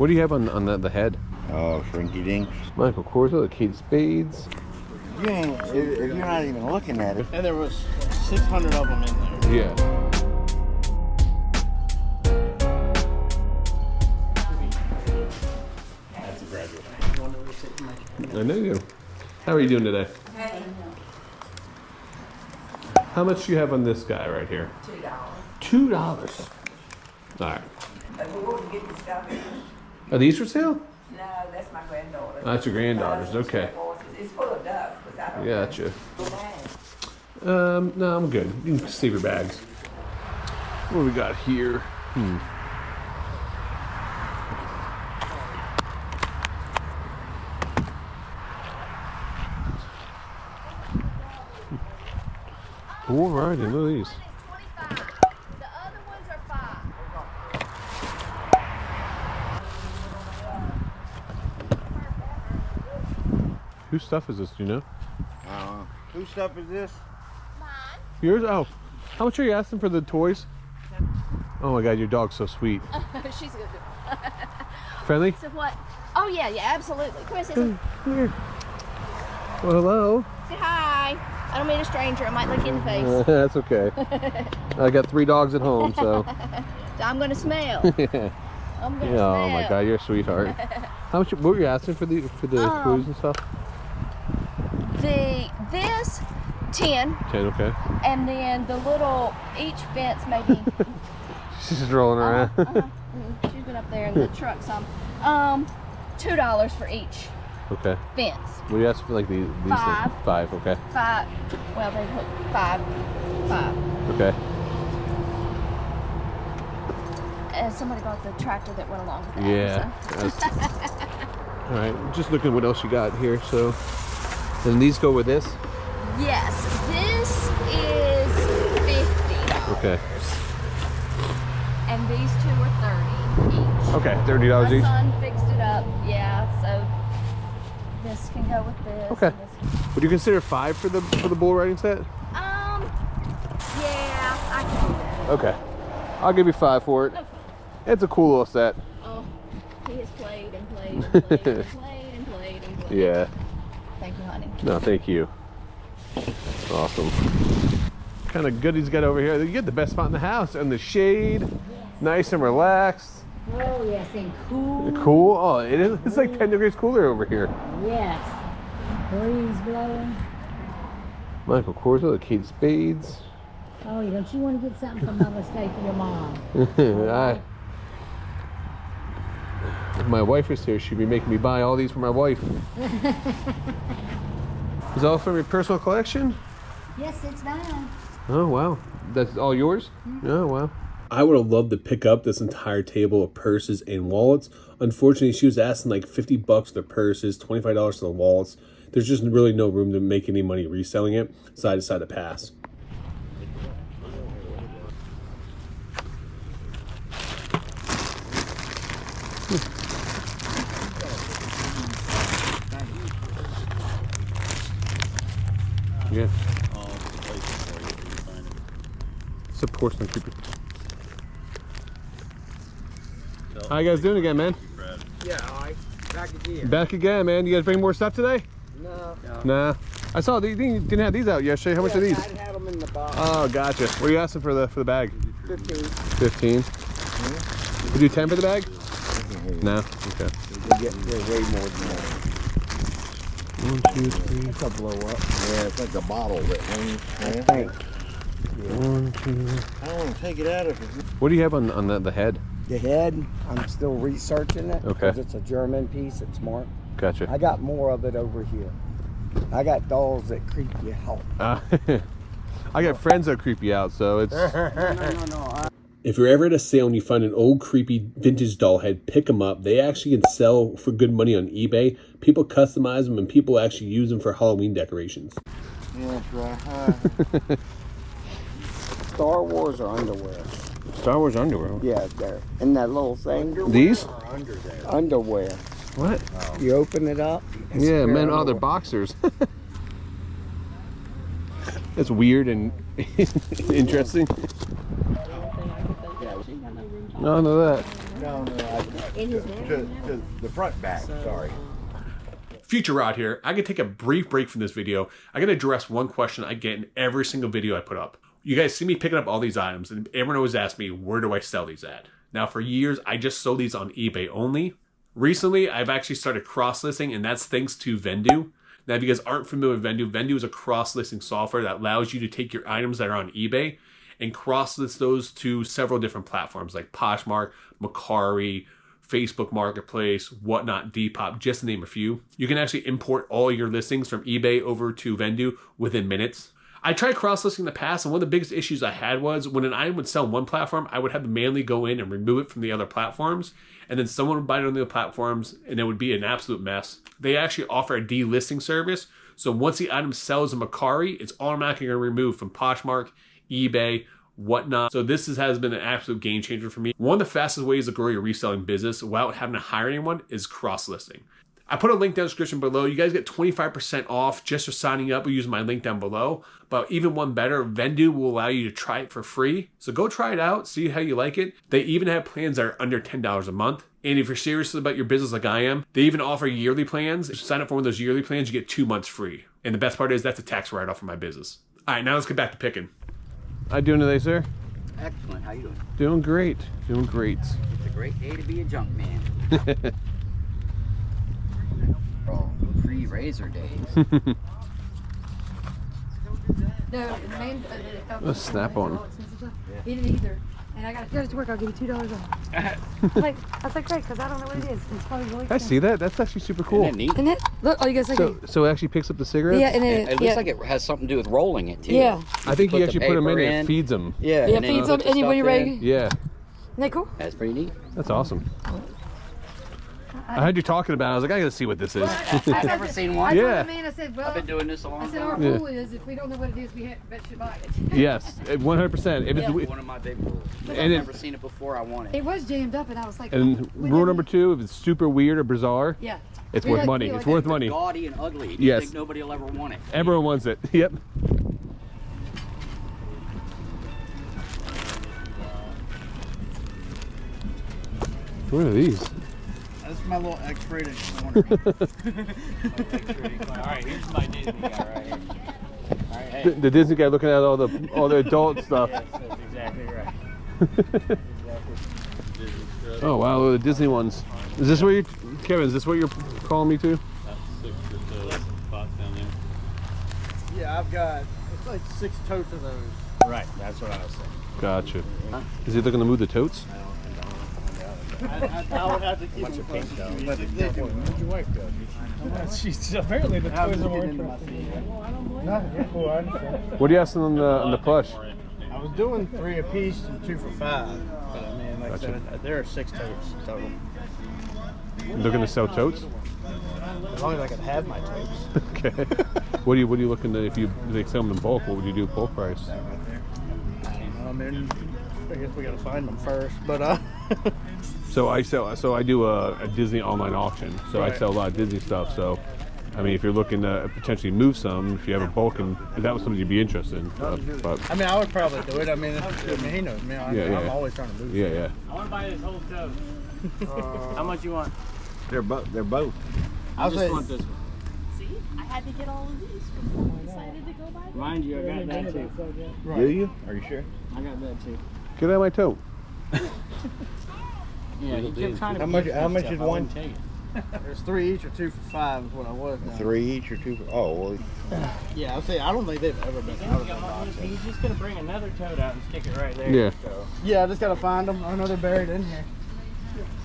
What do you have on the head? Oh, Shrinky Dinks. Michael Kors, the Kate Spades. You ain't, if you're not even looking at it. And there was 600 of them in there. Yeah. That's a graduate. I know you. How are you doing today? Hey. How much do you have on this guy right here? $2. $2. All right. But we won't get the stuff. Are these for sale? No, that's my granddaughter. That's your granddaughter's, okay. It's full of dust, but I don't Gotcha. know. No, I'm good. You can save your bags. What do we got here? All right, look at these. The other ones are $5. Whose stuff is this, do you know? Whose stuff is this? Mine. Yours? Oh. How much are you asking for the toys? Oh my god, your dog's so sweet. She's good. Friendly? So what? Oh yeah, absolutely. Come here, Sissy. Here. Well, hello. Say hi. I don't mean a stranger. I might look you in the face. That's okay. I got 3 dogs at home, so. So I'm gonna smell. Yeah. I'm gonna smell. Oh my god, you're a sweetheart. How much? What were you asking for the toys and stuff? This 10, 10, okay. and then the little each fence maybe. She's just rolling around. She's been up there in the truck some. $2 for each Okay. fence. What do you ask for like these? 5. 5, okay. 5. Well, they hook 5. Okay. And somebody bought the tractor that went along with that. Yeah. All right. Just looking what else you got here. So, and these go with this. Yes, this is $50. Okay. And these 2 are $30 each. Okay. $30 My each. son fixed it up, yeah. So this can go with this. Okay. and this. Would you consider 5 for the bull riding set? Yeah, I can do that. Okay. I'll give you 5 for it. Okay. It's a cool little set. Oh, he has played and played and played and played and played and played. Yeah. Thank you, honey. No, thank you. Awesome. What kind of goodies got over here? You get the best spot in the house and the shade. Yes. Nice and relaxed. Oh, yes, and cool. Cool. Oh, it is. It's like 10 degrees cooler over here. Yes. Breeze blowing. Michael Kors, the Kate Spades. Oh, don't you want to get something for Mother's Day for your mom? If my wife was here, she'd be making me buy all these for my wife. Is that all from your personal collection? Yes, it's mine. Oh, wow. That's all yours? Oh, wow. I would have loved to pick up this entire table of purses and wallets. Unfortunately, she was asking like $50 for the purses, $25 for the wallets. There's just really no room to make any money reselling it, so I decided to pass. Yeah. It's a porcelain creepy. How you guys doing again, man? Yeah, alright. Back again. Back again, man. You guys bring more stuff today? No. Nah. I saw you didn't have these out yesterday. How much are these? I had them in the box. Oh, gotcha. What are you asking for the bag? 15. 15. You do 10 for the bag? No. Okay. They're way more than that. 1, 2, 3. It's a blow up. Yeah, it's like a bottle that hangs. I think. 1, 2. I don't want to take it out of it. What do you have on the head? The head, I'm still researching it. Okay. 'Cause it's a German piece, it's marked. Gotcha. I got more of it over here. I got dolls that creep you out. I got friends that creep you out, so it's... No. If you're ever at a sale and you find an old creepy vintage doll head, pick them up. They actually can sell for good money on eBay. People customize them and people actually use them for Halloween decorations. Yeah, that's right. Star Wars or underwear? Star Wars underwear? Yeah, there. In that little thing. These? Underwear. What? You open it up. it's Yeah, men, pure oh, they're boxers. That's weird and interesting. None of that. No, to the front back. Sorry. Future Rod here. I could take a brief break from this video. I gotta address one question I get in every single video I put up. You guys see me picking up all these items, and everyone always asks me, where do I sell these at? Now, for years, I just sold these on eBay only. Recently, I've actually started cross-listing, and that's thanks to Vendoo. Now, if you guys aren't familiar with Vendoo, Vendoo is a cross-listing software that allows you to take your items that are on eBay and cross-list those to several different platforms like Poshmark, Mercari, Facebook Marketplace, whatnot, Depop, just to name a few. You can actually import all your listings from eBay over to Vendoo within minutes. I tried cross-listing in the past, and one of the biggest issues I had was when an item would sell on one platform, I would have to manually go in and remove it from the other platforms, and then someone would buy it on the other platforms, and it would be an absolute mess. They actually offer a delisting service, so once the item sells on Mercari, it's automatically going to remove from Poshmark, eBay, whatnot. So this has been an absolute game changer for me. One of the fastest ways to grow your reselling business without having to hire anyone is cross-listing. I put a link down in the description below. You guys get 25% off just for signing up using my link down below. But even one better, Vendoo will allow you to try it for free. So go try it out, see how you like it. They even have plans that are under $10 a month. And if you're serious about your business like I am, they even offer yearly plans. If you sign up for one of those yearly plans, you get 2 months free. And the best part is that's a tax write-off for my business. All right, now let's get back to picking. How you doing today, sir? Excellent. How you doing? Doing great. Doing great. It's a great day to be a junk man. Free razor days. No, the main. A snap-on. He didn't either. And I got to go to work. I'll give you $2 off. I was like, great, because I don't know what it is. It's probably really. I see that. That's actually super cool. Isn't that neat? Isn't it? Look, oh, you guys like So it actually picks up the cigarettes? Yeah, and then It looks like it has something to do with rolling it too. Yeah. I think you put actually the put them in paper and it in. feeds them. Yeah. Yeah, and then you feeds put them. the And when stuff you're ready. in. Yeah. Isn't that cool? That's pretty neat. That's awesome. I heard you talking about it. I was like, I gotta see what this is. I've never seen I one. told Yeah. the man, I said, well, I've been doing this a I long said, our time. rule is if we don't know what it is, we should buy it. Yes, 100%. If it's, One of my big rules. If And I've it- never seen it before, I want it. It was jammed up, and I was like, and rule number 2, if it's super weird or bizarre, yeah. it's We worth like- money. we It's like worth it. money. Gaudy and ugly. You Yes. think nobody will ever want it. Everyone wants it. Yep. What are these? That's my little X-rated corner. Alright, here's my Disney guy right here. Alright, hey. The Disney guy looking at all the adult stuff. Yes, that's exactly right. Oh wow, the Disney ones. Is this what you, Kevin? Is this what you're calling me to? That's 6 or so spots down there. Yeah, I've got, it's like 6 totes of those. Right, that's what I was saying. Gotcha. Is he looking to move the totes? I would have to keep them close to you. But if they do, where'd your wife go? She's apparently the toys are more Nothing, you're cool, I understand. What are you asking on the plush? I was doing 3 a piece and 2 for $5. But I mean, like Gotcha. I said, there are 6 totes total. You looking to sell totes? As long as I can have my totes. Okay. What are you looking to, if they sell them in bulk, what would you do bulk price? I mean, I guess we gotta find them first, but So I do a Disney online auction. So I Right. sell a lot of Disney stuff. So I mean, if you're looking to potentially move some, if you have a bulk, and if that was something you'd be interested in. But I mean, I would probably do it. I mean, he knows me. I'm always trying to move. yeah, yeah. I want to buy this whole tote. How much you want? They're both. I just want this one. See, I had to get all of these before I decided to go buy them. Mind you, I got that too. Do you? Are you sure? I got that too. Get out of my tote. Yeah, he kept trying to. How much is one? Take it. There's 3 each or 2 for $5 is what I was. 3 each or 2 for, oh, well, Yeah, I'll say I don't think they've ever been out of the box. He's just gonna bring another tote out and stick it right there. Yeah. So. Yeah, I just gotta find them. I know they're buried in here.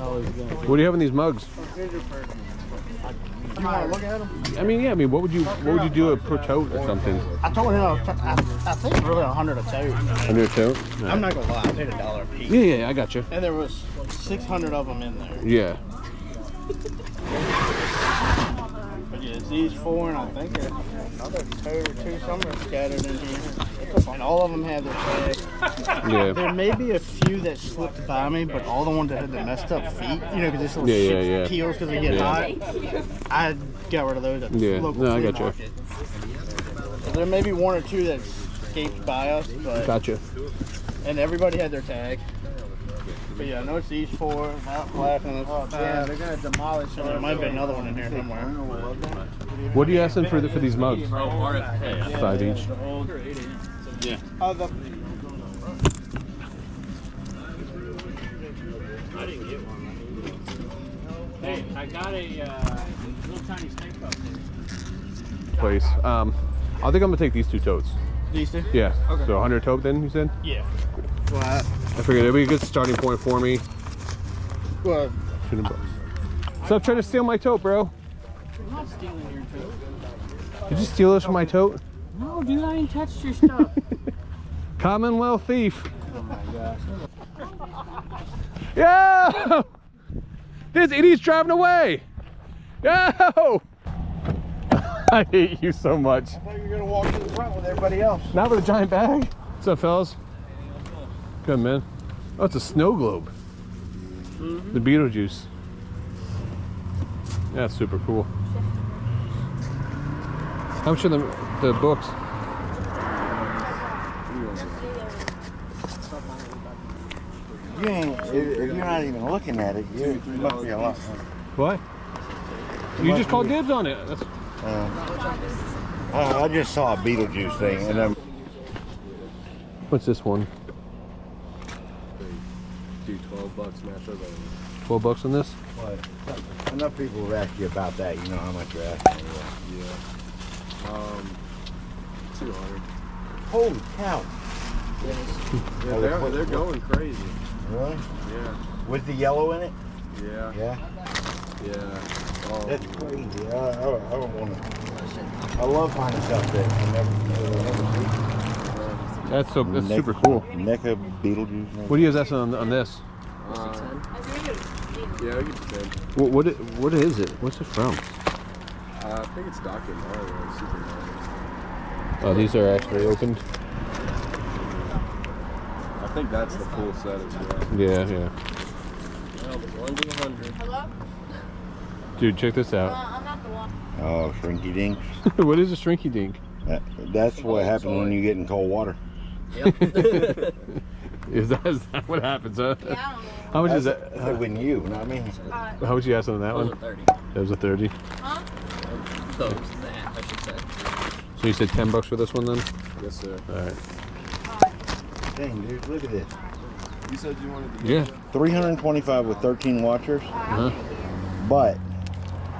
Oh, he's gonna. What do you have in these mugs? Here's your first one. You want to look at them? I mean, yeah. I mean, what would you do per tote or something? I told him I think really 100 a tote. Under a tote? No. I'm not gonna lie, I paid $1 a piece. Yeah, I got you. And there was 600 of them in there. Yeah. But yeah, it's these 4, and I think there's another tote or 2 somewhere scattered in here. And all of them have their tags. Yeah. There may be a few that slipped by me, but all the ones that had the messed up feet, you know, because this little shit peels because they get hot. I got rid of those at the local No, I flea got you. market. So there may be 1 or 2 that escaped by us, but Gotcha. and everybody had their tag. But yeah, no, it's these 4, that black one, it's 5. They're gonna demolish And there might be another one in here somewhere. What are you asking for these mugs? Oh, RFK. 5 each. Yeah. I didn't get one. Hey, I got a little tiny snake pup. Place. I think I'm gonna take these 2 totes. These 2? Yeah. Okay. So 100 tote then, you said? Yeah. Well, I figured it'd be a good starting point for me. well, $200. Stop trying to steal my tote, bro. I'm not stealing your tote. Did you steal this from my tote? No, dude, I ain't touched your stuff. Commonwealth thief. Oh my gosh. Yo! This idiot's driving away. Yo! I hate you so much. I thought you were gonna walk to the front with everybody else. Not with a giant bag. What's up, fellas? Good, man. Oh, it's a snow globe. The Beetlejuice. That's super cool. How much are the books? You ain't, if you're not even looking at it, you must be a lot. What? You just called dibs on it. That's... I just saw a Beetlejuice thing, and then What's this one? Do $12 match up. $12 on this? what? Enough people have asked you about that. You know how much you're asking. Yeah. 200. Holy cow! Yeah, they're going crazy. Really? Yeah. With the yellow in it? Yeah. Yeah. Yeah. Oh. That's crazy. I don't want to. I love finding stuff that I never see. That's super cool. NECA Beetlejuice. What do you guys asking on this? Yeah, I get 10. What is it? What's it from? I think it's Doc and Mario, Super Mario. Oh, these are actually opened. I think that's the full set as well. Yeah. Well, 1 to 100. Hello? Dude, check this out. I'm not the one. Oh, shrinky dinks. What is a shrinky dink? That's what happens when you get in cold water. Is that what happens, huh? Yeah, I don't know. How much is that? When you, not me. How much you asking on that one? 30. That was a 30. Huh? Those, that, I should say. So you said $10 for this one then? Yes, sir. All right. Dang, dude, look at this. You said you wanted to Yeah. 325 with 13 watchers, Uh-huh. but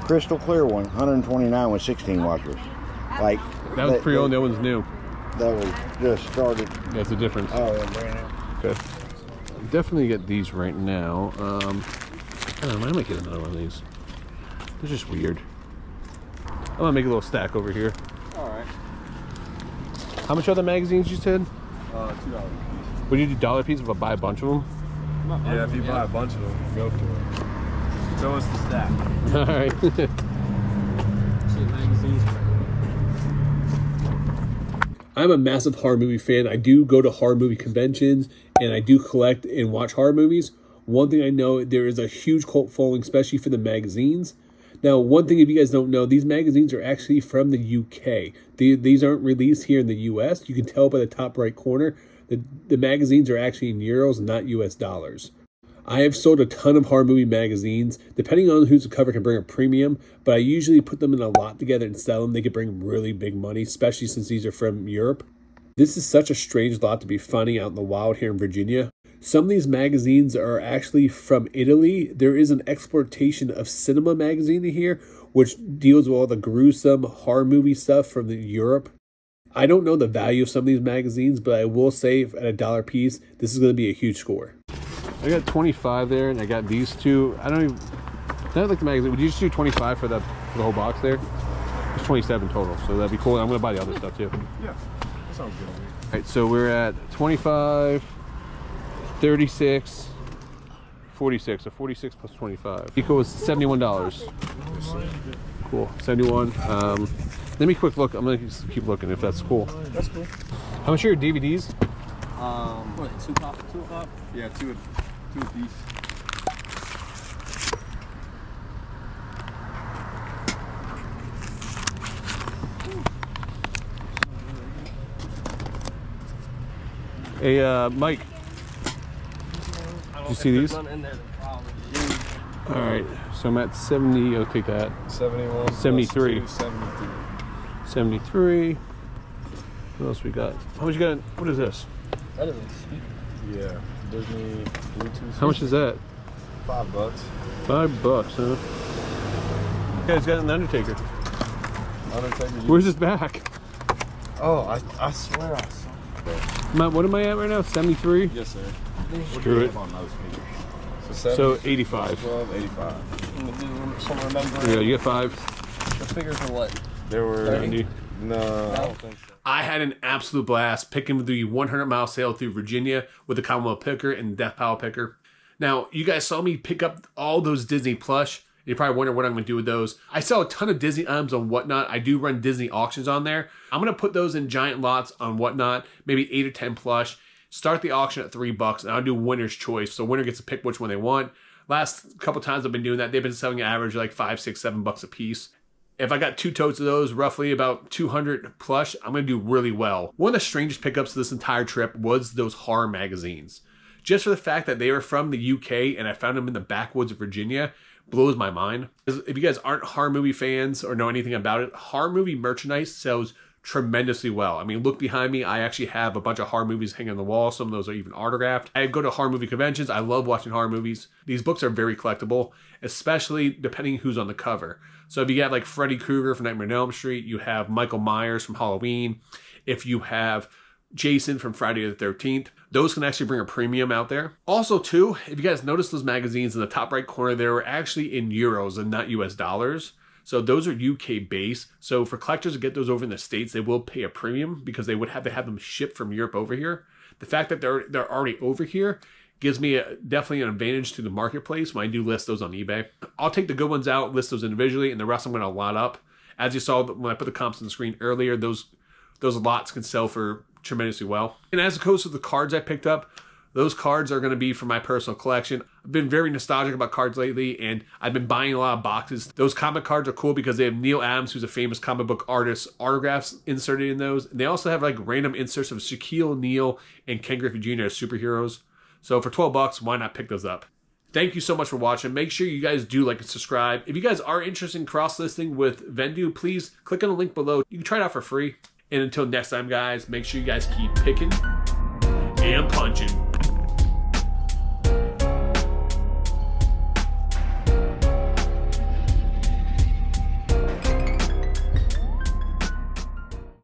crystal clear one, 129 with 16 watchers. Like That was pre-owned. That one's new. That was just started. That's the difference. Oh, yeah, brand new. Okay. Definitely get these right now. I don't know, I might get another one of these. They're just weird. I'm gonna make a little stack over here. Alright. How much are the magazines you said? $2. Would you do $1 piece if I buy a bunch of them? Yeah, if you buy a bunch of them, go for it. Show us the stack. All right. I'm a massive horror movie fan. I do go to horror movie conventions and I do collect and watch horror movies. One thing I know, there is a huge cult following, especially for the magazines. Now, one thing if you guys don't know, these magazines are actually from the UK. These aren't released here in the US. You can tell by the top right corner. The magazines are actually in euros, not US dollars. I have sold a ton of horror movie magazines. Depending on who's the cover can bring a premium, but I usually put them in a lot together and sell them. They could bring really big money, especially since these are from Europe. This is such a strange lot to be finding out in the wild here in Virginia. Some of these magazines are actually from Italy. There is an exportation of Cinema magazine here, which deals with all the gruesome horror movie stuff from Europe. I don't know the value of some of these magazines, but I will say at $1 piece, this is going to be a huge score. I got 25 there, and I got these two. I don't like the magazine. Would you just do 25 for the whole box there? It's 27 total, so that'd be cool. I'm going to buy the other stuff too. Yeah, that sounds good. All right, so we're at 25, 36, 46. So 46 plus 25 equals $71. Cool, 71. Let me quick look. I'm gonna just keep looking if that's cool. That's cool. How much are your DVDs? What, two pop? Yeah, two of these. Hey, Mike. I Did you see these? All right, so I'm at 70. I'll take that. 71. 73. 73. 73. What else we got? How much you got? What is this? That is a speaker. Yeah, Disney Bluetooth. How much is that? $5. $5, huh? You guys got an Undertaker. Undertaker. Where's his back? Oh, I swear I saw that. What am I at right now? 73? Yes, sir. Screw it. On those speakers. So 85. 12, 85. Some remember. Yeah, you get 5. The figures are what? They were 90. No, I don't think so. I had an absolute blast picking the 100-mile sail through Virginia with the Commonwealth Picker and Death Pile Picker. Now, you guys saw me pick up all those Disney plush. You're probably wondering what I'm going to do with those. I sell a ton of Disney items on Whatnot. I do run Disney auctions on there. I'm going to put those in giant lots on Whatnot, maybe 8 or 10 plush. Start the auction at $3, and I'll do winner's choice. So winner gets to pick which one they want. Last couple times I've been doing that, they've been selling an average like $5, $6, $7 a piece. If I got 2 totes of those, roughly about 200 plush, I'm going to do really well. One of the strangest pickups of this entire trip was those horror magazines. Just for the fact that they were from the UK and I found them in the backwoods of Virginia blows my mind. If you guys aren't horror movie fans or know anything about it, horror movie merchandise sells tremendously well. I mean, look behind me. I actually have a bunch of horror movies hanging on the wall. Some of those are even autographed. I go to horror movie conventions. I love watching horror movies. These books are very collectible, especially depending who's on the cover. So if you got like Freddy Krueger from Nightmare on Elm Street, you have Michael Myers from Halloween. If you have Jason from Friday the 13th, those can actually bring a premium out there. Also too, if you guys notice those magazines in the top right corner, they were actually in euros and not US dollars. So those are UK based. So for collectors to get those over in the States, they will pay a premium because they would have to have them shipped from Europe over here. The fact that they're already over here gives me definitely an advantage to the marketplace when I do list those on eBay. I'll take the good ones out, list those individually, and the rest I'm going to lot up. As you saw when I put the comps on the screen earlier, those lots can sell for tremendously well. And as it goes to the cards I picked up, those cards are going to be for my personal collection. I've been very nostalgic about cards lately, and I've been buying a lot of boxes. Those comic cards are cool because they have Neil Adams, who's a famous comic book artist, autographs inserted in those. And they also have like random inserts of Shaquille O'Neal and Ken Griffey Jr. as superheroes. So for $12, why not pick those up? Thank you so much for watching. Make sure you guys do like and subscribe. If you guys are interested in cross-listing with Vendoo, please click on the link below. You can try it out for free. And until next time, guys, make sure you guys keep picking and punching.